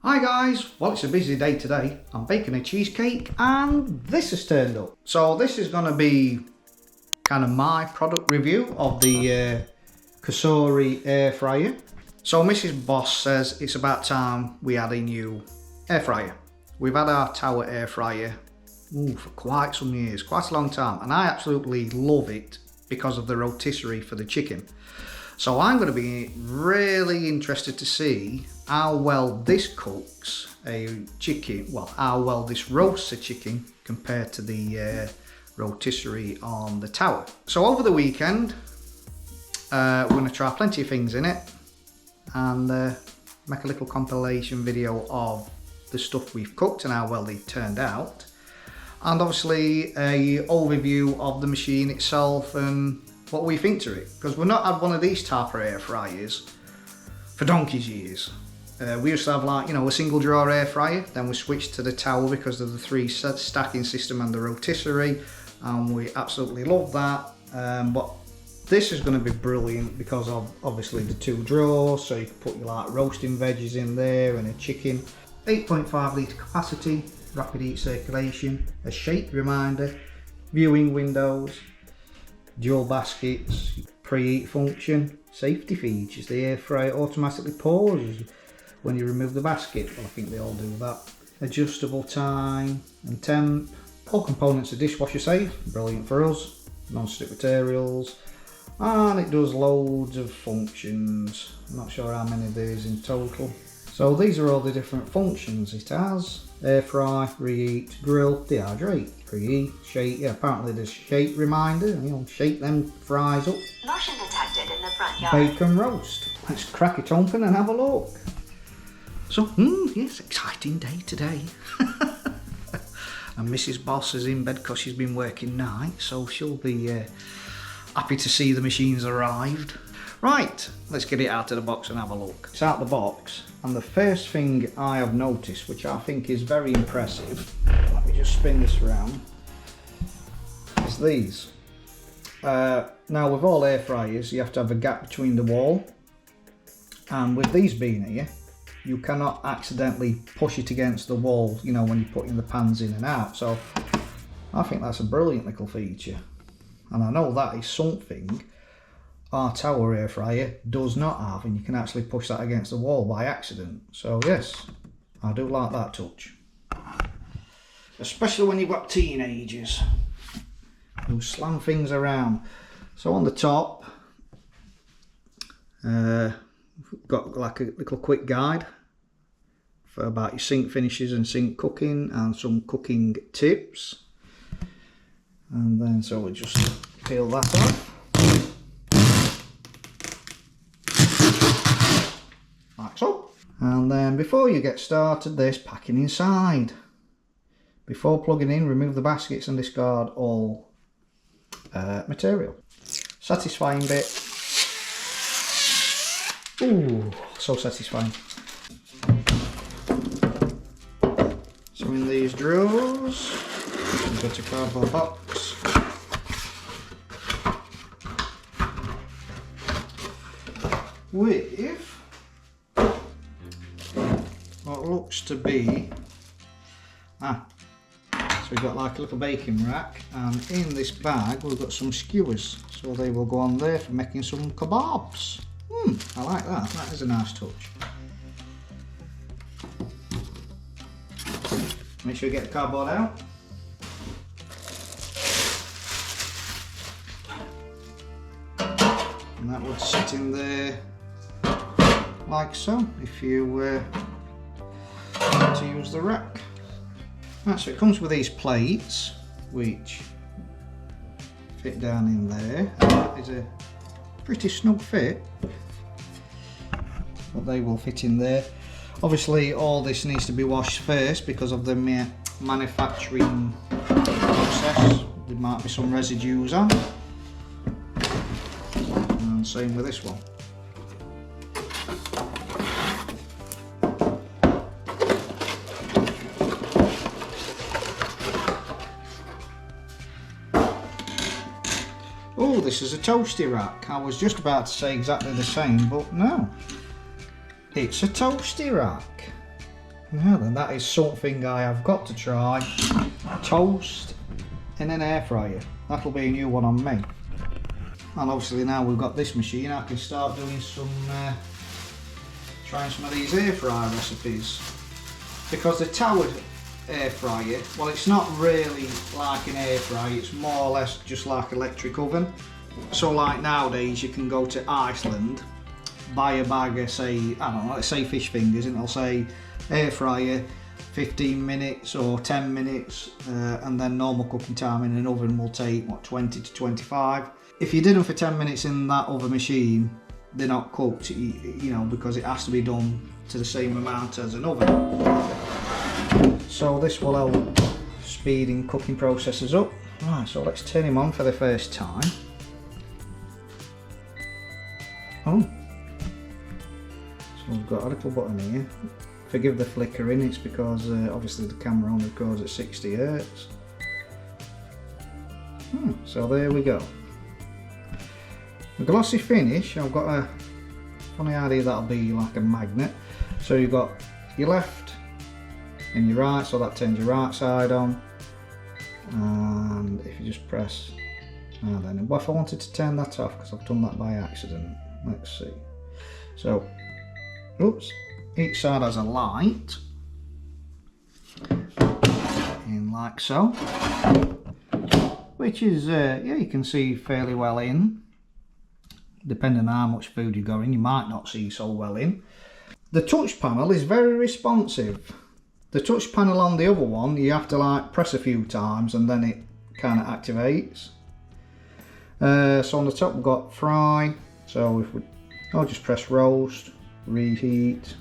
Hi guys, well it's a busy day today. I'm baking a cheesecake and this has turned up. So this is going to be kind of my product review of the COSORI air fryer. So Mrs. Boss says it's about time we had a new air fryer. We've had our Tower air fryer for quite some years, quite a long time, and I absolutely love it because of the rotisserie for the chicken. So I'm going to be really interested to see how well this cooks a chicken, well how well this roasts a chicken compared to the rotisserie on the Tower. So over the weekend we're going to try plenty of things in it and make a little compilation video of the stuff we've cooked and how well they turned out, and obviously a overview of the machine itself and what we think to it, because we've not had one of these type of air fryers for donkey's years. We used to have, like, you know, a single drawer air fryer, then we switched to the Tower because of the 3 stacking system and the rotisserie, and we absolutely love that. But this is going to be brilliant because of obviously the 2 drawers, so you can put your like roasting veggies in there and a chicken. 8.5 litre capacity, rapid heat circulation, a shape reminder, viewing windows, dual baskets, preheat function, safety features. The air fryer automatically pauses when you remove the basket. Well, I think they all do that. Adjustable time and temp. All components are dishwasher safe, brilliant for us. Non-stick materials, and it does loads of functions. I'm not sure how many there is in total. So these are all the different functions it has. Air fry, reheat, grill, dehydrate, preheat, shape. Yeah, apparently there's shape reminder, you know, shape them fries up. Motion detected in the front yard. Bacon roast. Let's crack it open and have a look. So, yes, exciting day today. And Mrs. Boss is in bed because she's been working night, so she'll be happy to see the machine's arrived. Right, let's get it out of the box and have a look. It's out of the box, and the first thing I have noticed, which I think is very impressive, let me just spin this around, is these. Now with all air fryers you have to have a gap between the wall, and with these being here you cannot accidentally push it against the wall, you know, when you're putting the pans in and out. So I think that's a brilliant little feature, and I know that is something our Tower air fryer does not have, and you can actually push that against the wall by accident. So yes, I do like that touch, especially when you've got teenagers who slam things around. So on the top we've got like a little quick guide for about your sink finishes and sink cooking, and some cooking tips. And then so we'll just peel that off like so. And then before you get started, there's packing inside. Before plugging in, remove the baskets and discard all material. Satisfying bit. Ooh, so satisfying. So in these drawers, we've got a cardboard box. With what looks to be, so we've got like a little baking rack, and in this bag we've got some skewers, so they will go on there for making some kebabs. I like that, that is a nice touch. Make sure you get the cardboard out. And that would sit in there like so if you want to use the rack. Right, so it comes with these plates which fit down in there. That is a pretty snug fit, but they will fit in there. Obviously all this needs to be washed first because of the manufacturing process. There might be some residues on, and same with this one. Oh, this is a toasty rack. I was just about to say exactly the same, but no. It's a toasty rack. Now then, that is something I have got to try. Toast in an air fryer. That'll be a new one on me. And obviously now we've got this machine, I can start doing some, trying some of these air fryer recipes. Because the towered air fryer, well, it's not really like an air fryer, it's more or less just like electric oven. So like nowadays you can go to Iceland, buy a bag of, say, I don't know, let's say fish fingers, and it'll say air fryer 15 minutes or 10 minutes, and then normal cooking time in an oven will take, what, 20 to 25. If you did them for 10 minutes in that other machine, they're not cooked, you know, because it has to be done to the same amount as an oven. So this will help speeding cooking processes up. Right, so let's turn him on for the first time. Oh, so we've got a little button here. Forgive the flickering, it's because obviously the camera only records at 60 Hz. So there we go. The glossy finish, I've got a funny idea that'll be like a magnet. So you've got your left and your right, so that turns your right side on. And if you just press, then what if I wanted to turn that off, because I've done that by accident. Let's see. So, oops, each side has a light, in like so, which is, yeah, you can see fairly well in. Depending on how much food you got in, you might not see so well in. The touch panel is very responsive. The touch panel on the other one, you have to like press a few times and then it kind of activates. So on the top we've got fry. So if I'll just press roast, reheat.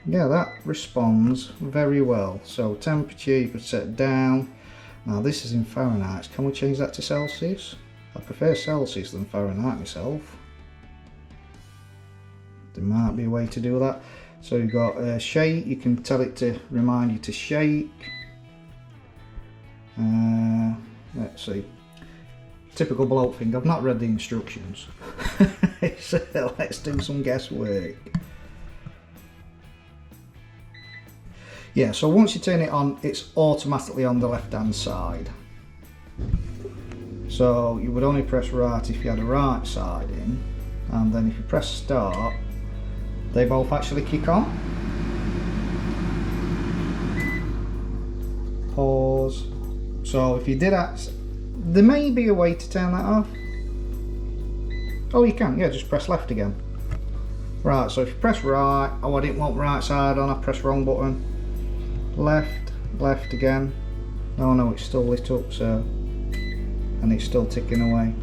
Yeah, that responds very well. So temperature you could set down. Now this is in Fahrenheit. Can we change that to Celsius? I prefer Celsius than Fahrenheit myself. There might be a way to do that. So you've got shake, you can tell it to remind you to shake. Let's see. Typical bloke thing, I've not read the instructions. So let's do some guesswork. Yeah, so once you turn it on, it's automatically on the left hand side. So you would only press right if you had a right side in, and then if you press start, they both actually kick on. Pause. So if you did there may be a way to turn that off. Oh, you can, yeah, just press left again. Right, so if you press right, oh, I didn't want right side on, I pressed wrong button. Left, left again. Oh no, it's still lit up, so, and it's still ticking away.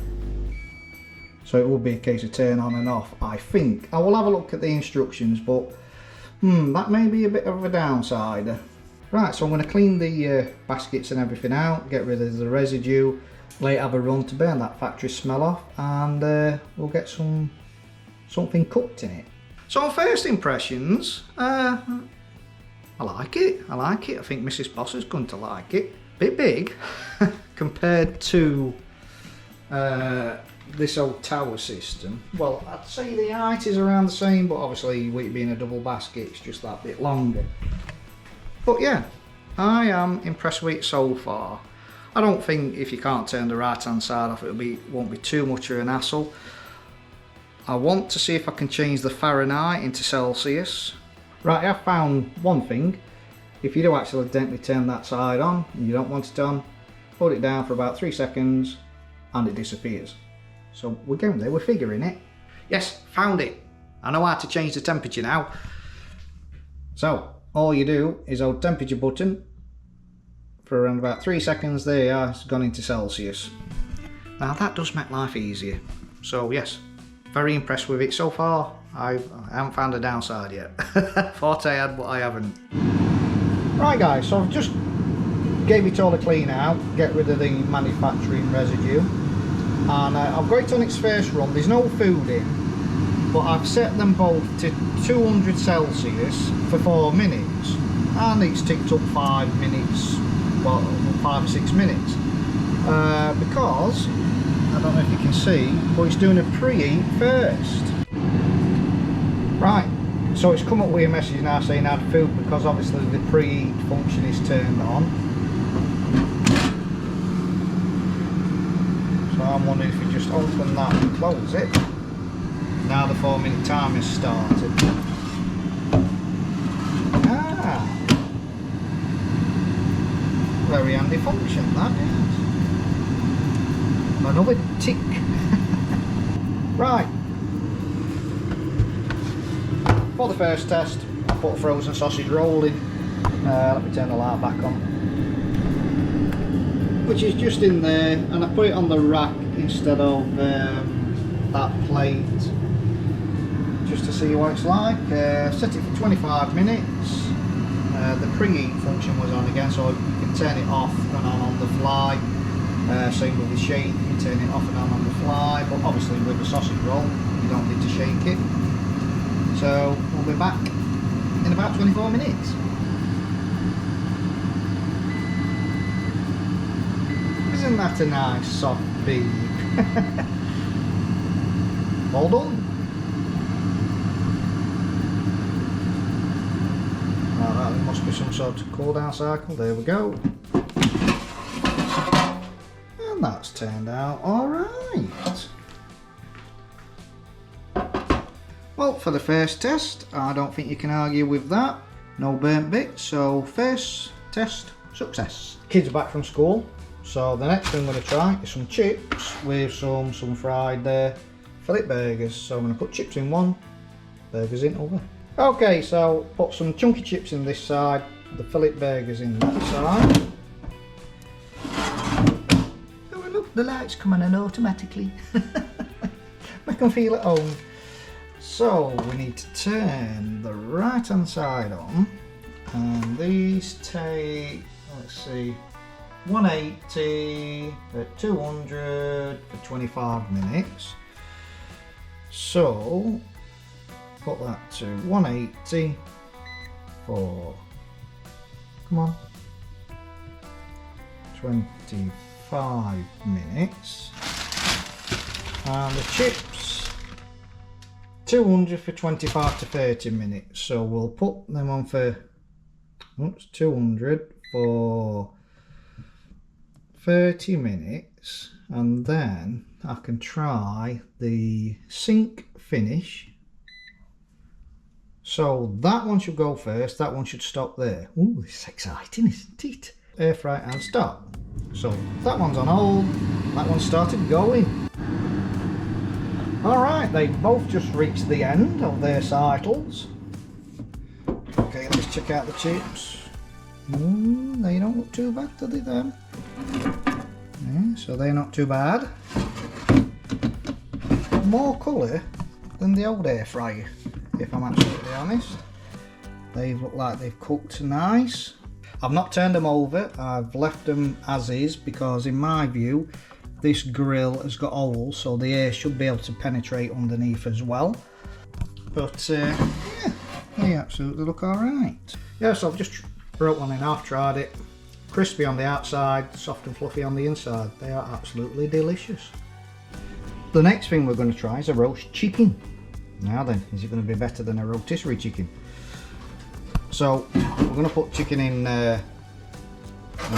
So it will be a case of turn on and off, I think. I will have a look at the instructions, but that may be a bit of a downside. Right, so I'm going to clean the baskets and everything out, get rid of the residue, let it have a run to burn that factory smell off, and we'll get something cooked in it. So on first impressions, I like it. I think Mrs. Boss is going to like it. Bit big compared to this old tower system. Well, I'd say the height is around the same, but obviously with it being a double basket, it's just that bit longer. But yeah, I am impressed with it so far. I don't think if you can't turn the right hand side off, won't be too much of an hassle. I want to see if I can change the Fahrenheit into Celsius. Right, I've found one thing. If you do accidentally turn that side on and you don't want it on, hold it down for about 3 seconds and it disappears. So we're going there, we're figuring it. Yes, found it. I know how to change the temperature now. So all you do is hold temperature button for around about 3 seconds. There you are, it's gone into Celsius. Now that does make life easier. So yes, very impressed with it so far. I haven't found a downside yet. Thought I had, but I haven't. Right guys, so I've just gave it all a clean out, get rid of the manufacturing residue, and I've got it on its first run. There's no food in, but I've set them both to 200 Celsius for 4 minutes, and it's ticked up 5 minutes, well, 5 or 6 minutes, because I don't know if you can see, but it's doing a preheat first. Right, So it's come up with a message now saying add food because obviously the preheat function is turned on. So I'm wondering if you just open that and close it. Now the 4-minute timer has started. Ah, very handy function that is. Another tick. Right. For the first test, I put a frozen sausage roll in. Let me turn the light back on. Which is just in there, and I put it on the rack instead of that plate, just to see what it's like. Set it for 25 minutes. The preheat function was on again, so you can turn it off and on the fly. Same with the shake, you turn it off and on the fly, but obviously with the sausage roll you don't need to shake it. So we'll be back in about 24 minutes. Isn't that a nice soft beef? All done. Right, there must be some sort of cool down cycle. There we go. And that's turned out alright. Well, for the first test, I don't think you can argue with that. No burnt bits, so first test, success. Kids are back from school, so the next thing I'm going to try is some chips with some fried fillet burgers. So I'm going to put chips in one, burgers in other. Okay, so put some chunky chips in this side, the fillet burgers in that side. Oh look, the lights come on automatically. Make them feel at home. So we need to turn the right hand side on, and these take, let's see, 180 at 200 for 25 minutes. So put that to 180 for, come on, 25 minutes. And the chips, 200 for 25 to 30 minutes. So we'll put them on for, oops, 200 for 30 minutes, and then I can try the sink finish. So that one should go first, that one should stop there. Ooh, this is exciting, isn't it? Air fry and stop. So that one's on hold, that one started going. Alright, they both just reached the end of their cycles. Okay, let's check out the chips. They don't look too bad, do they then? Yeah, so they're not too bad. More colour than the old air fryer, if I'm absolutely honest. They look like they've cooked nice. I've not turned them over, I've left them as is, because in my view this grill has got holes, so the air should be able to penetrate underneath as well. But yeah, they absolutely look alright. Yeah, so I've just broke one in half, tried it. Crispy on the outside, soft and fluffy on the inside. They are absolutely delicious. The next thing we're going to try is a roast chicken. Now then, is it going to be better than a rotisserie chicken? So we're going to put chicken in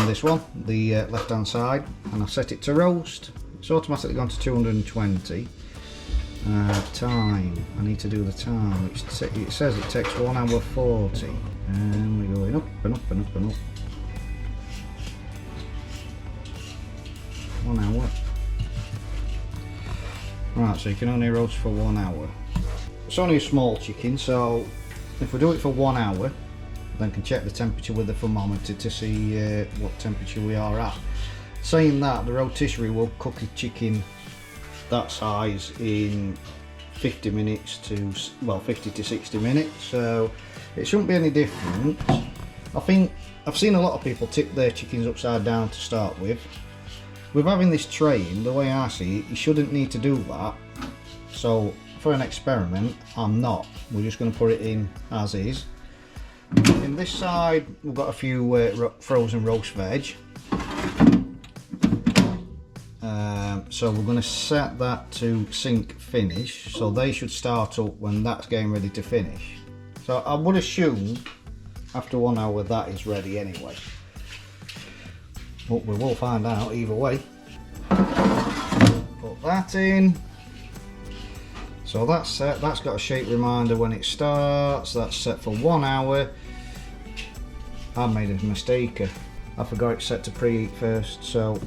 this one, the left hand side, and I've set it to roast. It's automatically gone to 220. Time, I need to do the time, which it says it takes 1 hour 40, and we're going up and up and up and up. 1 hour. Right, so you can only roast for 1 hour. It's only a small chicken, so if we do it for 1 hour, then can check the temperature with the thermometer to see what temperature we are at. Saying that, the rotisserie will cook a chicken that size in 50 minutes to, well, 50 to 60 minutes, so it shouldn't be any different. I think I've seen a lot of people tip their chickens upside down to start with. With having this tray in, the way I see it, you shouldn't need to do that. So for an experiment, I'm not. We're just going to put it in as is. In this side, we've got a few frozen roast veg. So we're going to set that to sink finish, so they should start up when that's getting ready to finish. So I would assume after 1 hour that is ready anyway. But we will find out either way. Put that in. So that's set. That's got a shake reminder when it starts. That's set for 1 hour. I made a mistake. I forgot it's set to preheat first. So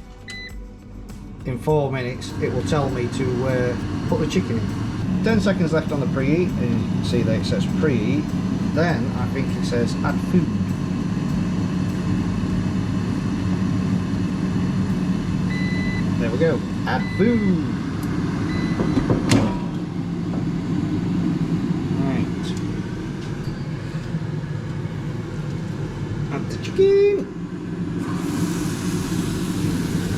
in 4 minutes it will tell me to put the chicken in. 10 seconds left on the preheat, and you can see that it says preheat. Then I think it says add food. There we go, add food. Right. Add the chicken.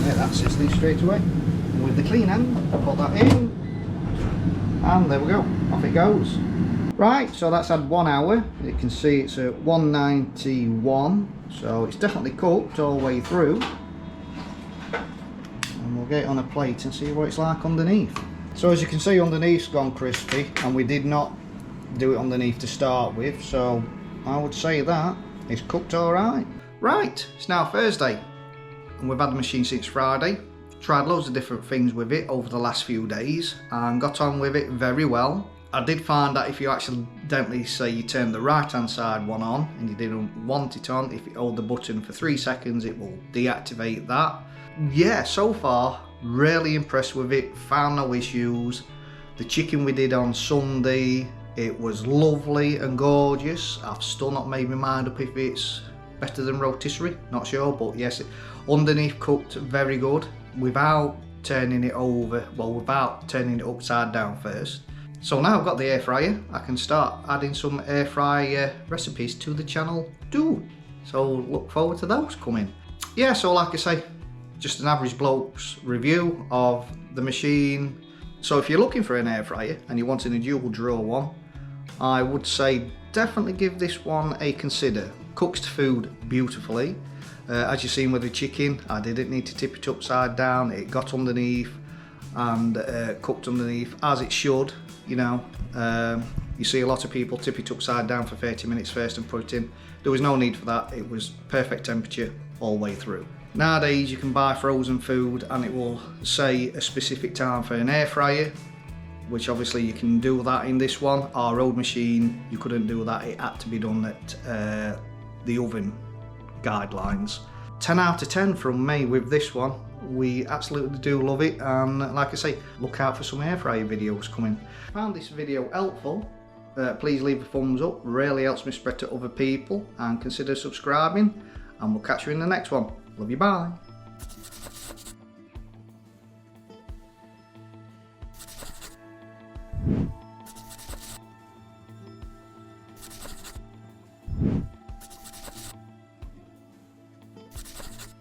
Yeah, that's sizzling straight away. And with the clean hand, put that in. And there we go, off it goes. Right, so that's had 1 hour. You can see it's at 191, so it's definitely cooked all the way through. And we'll get it on a plate and see what it's like underneath. So as you can see, underneath's gone crispy, and we did not do it underneath to start with, so I would say that it's cooked all right. Right, it's now Thursday, and we've had the machine since Friday. Tried loads of different things with it over the last few days and got on with it very well. I did find that if you accidentally say you turn the right hand side one on and you didn't want it on, if you hold the button for 3 seconds it will deactivate that. Yeah, so far really impressed with it, found no issues. The chicken we did on Sunday, it was lovely and gorgeous. I've still not made my mind up if it's better than rotisserie, not sure, but yes, underneath cooked very good without turning it over, well, without turning it upside down first. So now I've got the air fryer, I can start adding some air fryer recipes to the channel too. So look forward to those coming. Yeah, so like I say, just an average bloke's review of the machine. So if you're looking for an air fryer and you're wanting a dual draw one, I would say definitely give this one a consider. Cooks the food beautifully. As you've seen with the chicken, I didn't need to tip it upside down. It got underneath and cooked underneath as it should, you know. You see a lot of people tip it upside down for 30 minutes first and put it in. There was no need for that. It was perfect temperature all the way through. Nowadays you can buy frozen food and it will say a specific time for an air fryer, which obviously you can do that in this one. Our old machine, you couldn't do that. It had to be done at the oven guidelines. 10 out of 10 from me with this one. We absolutely do love it, and like I say, look out for some air fryer videos coming. Found this video helpful, please leave a thumbs up, really helps me spread to other people, and consider subscribing, and we'll catch you in the next one. Love you, bye.